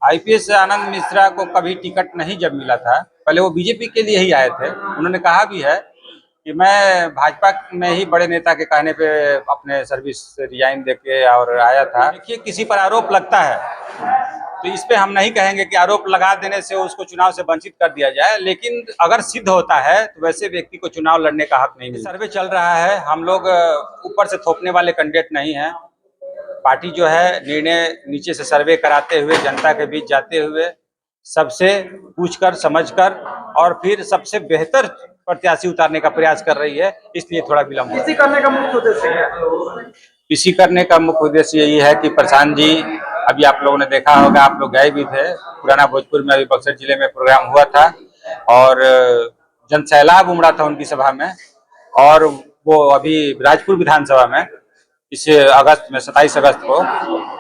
IPS आनंद मिश्रा को कभी ticket नहीं जब मिला था, पहले वो बीजेपी के लिए ही आए थे। उन्होंने कहा भी है कि मैं भाजपा में ही बड़े नेता के कहने पे अपने सर्विस रिजाइन देके और आया था। देखिए, किसी पर आरोप लगता है तो इस पे हम नहीं कहेंगे कि आरोप लगा देने से उसको चुनाव से वंचित कर दिया जाए, लेकिन अगर सिद्ध होता है तो वैसे व्यक्ति को चुनाव लड़ने का हक नहीं मिलता। सर्वे चल रहा है, हम लोग ऊपर से थोपने वाले कैंडिडेट नहीं हैं। पार्टी जो है निर्णय नीचे से सर्वे कराते हुए, जनता के बीच जाते हुए, सबसे पूछकर समझकर और फिर सबसे बेहतर प्रत्याशी उतारने का प्रयास कर रही है। इसलिए थोड़ा विलंब इसी करने का मुख्य उद्देश्य है। इसी करने का मुख्य उद्देश्य यही है कि प्रशांत जी, अभी आप लोगों ने देखा होगा, आप लोग गए भी थे, पुराना भोजपुर में अभी बक्सर जिले में प्रोग्राम हुआ था और जन सैलाब उमड़ा था उनकी सभा में। और वो अभी राजपुर विधानसभा में इस अगस्त में 27 अगस्त को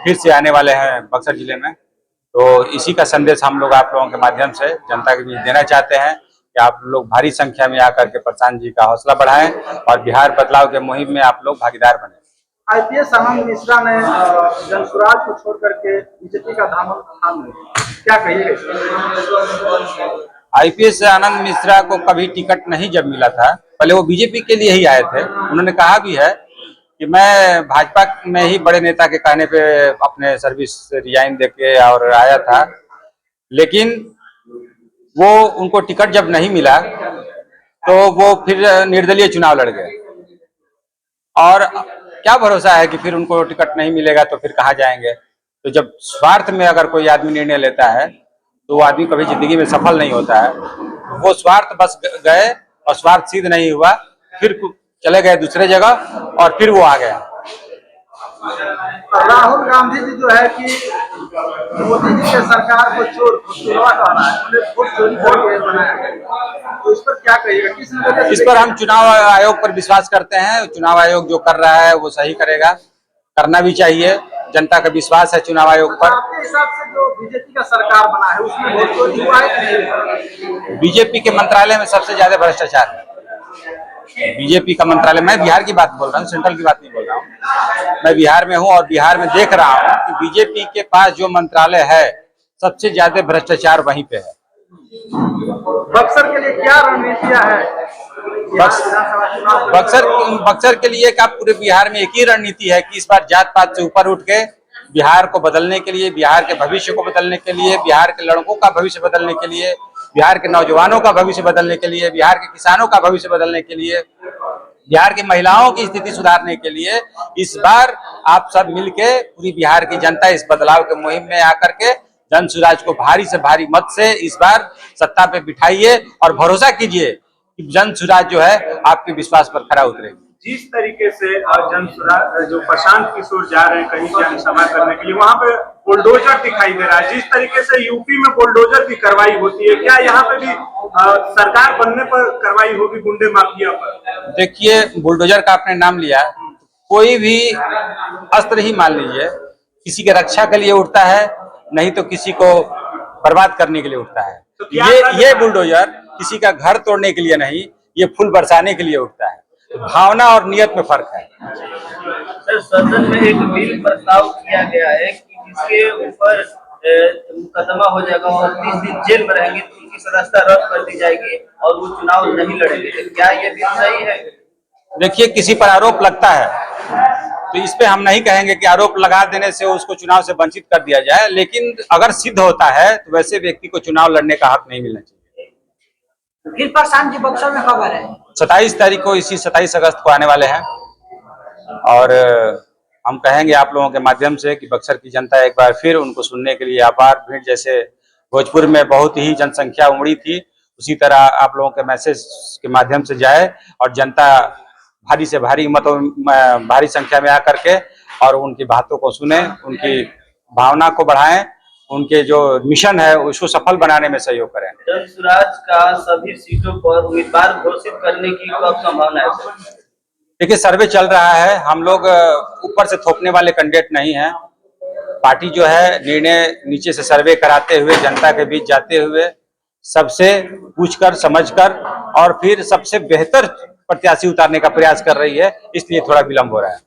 फिर से आने वाले हैं बक्सर जिले में। तो इसी का संदेश हम लोग आप लोगों के माध्यम से जनता के बीच देना चाहते हैं कि आप लोग भारी संख्या में आकर के प्रशांत जी का हौसला बढ़ाएं और बिहार बदलाव के मुहिम में आप लोग भागीदार बने। आईपीएस आनंद मिश्रा ने जनसुराज को छोड़ करके बीजेपी का दामन थाम लिया, क्या कहिएगा? आईपीएस आनंद मिश्रा को कभी टिकट नहीं जब मिला था, पहले वो बीजेपी के लिए ही आए थे। उन्होंने कहा भी है कि मैं भाजपा में ही बड़े नेता के कहने पे अपने सर्विस रिजाइन देके और आया था, लेकिन वो उनको टिकट जब नहीं मिला तो वो फिर निर्दलीय चुनाव लड़ गए। और क्या भरोसा है कि फिर उनको टिकट नहीं मिलेगा तो फिर कहाँ जाएंगे। तो जब स्वार्थ में अगर कोई आदमी निर्णय लेता है तो वो आदमी कभी जिंदगी में सफल नहीं होता है। वो स्वार्थ बस गए और स्वार्थ सिद्ध नहीं हुआ, फिर चले गए दूसरे जगह और फिर वो आ गया। राहुल गांधी जी जो है कि मोदी जी के सरकार को चोरवा कह रहा है, उन्हें वोट चोरी करके बनाया है, तो इस पर क्या कहिएगा? किस वजह से? इस पर हम चुनाव आयोग पर विश्वास करते हैं। चुनाव आयोग जो कर रहा है वो सही करेगा, करना भी चाहिए। जनता का विश्वास है चुनाव आयोग पर। आपके हिसाब से जो बीजेपी का सरकार बना है उसमें वोट चोरी हुआ है कि नहीं? बीजेपी के मंत्रालय में सबसे ज्यादा भ्रष्टाचार है। बीजेपी का मंत्रालय, मैं बिहार की बात बोल रहा हूँ, सेंट्रल की बात नहीं बोल रहा हूँ। मैं बिहार में हूँ और बिहार में देख रहा हूँ कि बीजेपी के पास जो मंत्रालय है सबसे ज्यादा भ्रष्टाचार वहीं पे है। बक्सर के लिए क्या रणनीतियां है? बक्सर के लिए क्या, पूरे बिहार में एक ही रणनीति है कि इस बार जात पात से ऊपर उठ के बिहार को बदलने के लिए, बिहार के भविष्य को बदलने के लिए, बिहार के लड़कों का भविष्य बदलने के लिए, बिहार के नौजवानों का भविष्य बदलने के लिए, बिहार के किसानों का भविष्य बदलने के लिए, बिहार की महिलाओं की स्थिति सुधारने के लिए इस बार आप सब मिलके पूरी बिहार की जनता इस बदलाव के मुहिम में आकर के जन सुराज को भारी से भारी मत से इस बार सत्ता पे बिठाइए और भरोसा कीजिए कि जन सुराज जो है आपके विश्वास पर खरा उतरेगी। जिस तरीके से जनसुराज जो प्रशांत किशोर जा रहे हैं कहीं जनसभा करने के लिए, वहाँ पे बुलडोजर दिखाई दे रहा है। जिस तरीके से यूपी में बुलडोजर की कार्रवाई होती है, क्या यहाँ पे भी सरकार बनने पर कार्रवाई होगी गुंडे माफिया पर? देखिए, बुलडोजर का आपने नाम लिया, कोई भी अस्त्र ही मान लीजिए किसी के रक्षा के लिए उठता है, नहीं तो किसी को बर्बाद करने के लिए उठता है। तो ये बुलडोजर किसी का घर तोड़ने के लिए नहीं, ये फूल बरसाने के लिए उठता है। भावना और नियत में फर्क है। सर, सदन में एक बिल प्रस्ताव किया गया है कि जिसके ऊपर मुकदमा हो जाएगा और 30 दिन जेल में रहेंगे तो उनकी सदस्यता रद्द कर दी जाएगी और वो चुनाव नहीं लड़ेंगे। क्या ये बिल सही है? देखिए, किसी पर आरोप लगता है तो इस पे हम नहीं कहेंगे कि आरोप लगा देने से उसको चुनाव से वंचित कर दिया जाए, लेकिन अगर सिद्ध होता है तो वैसे व्यक्ति को चुनाव लड़ने का हक नहीं मिलना चाहिए। फिर प्रशांत जी बक्सर में खबर है 27 तारीख को, इसी 27 अगस्त को आने वाले हैं और हम कहेंगे आप लोगों के माध्यम से कि बक्सर की जनता एक बार फिर उनको सुनने के लिए अपार भीड़, जैसे भोजपुर में बहुत ही जनसंख्या उमड़ी थी, उसी तरह आप लोगों के मैसेज के माध्यम से जाए और जनता भारी से भारी मतों भारी संख्या में आकर के और उनकी बातों को सुने, उनकी भावना को बढ़ाएं, उनके जो मिशन है उसको सफल बनाने में सहयोग करें। जनसुराज का सभी सीटों पर उम्मीदवार घोषित करने की कब संभावना है? देखिए, सर्वे चल रहा है, हम लोग ऊपर से थोपने वाले कैंडिडेट नहीं हैं। पार्टी जो है निर्णय नीचे से सर्वे कराते हुए, जनता के बीच जाते हुए, सबसे पूछकर समझकर और फिर सबसे बेहतर प्रत्याशी उतारने का प्रयास कर रही है। इसलिए थोड़ा विलंब हो रहा है।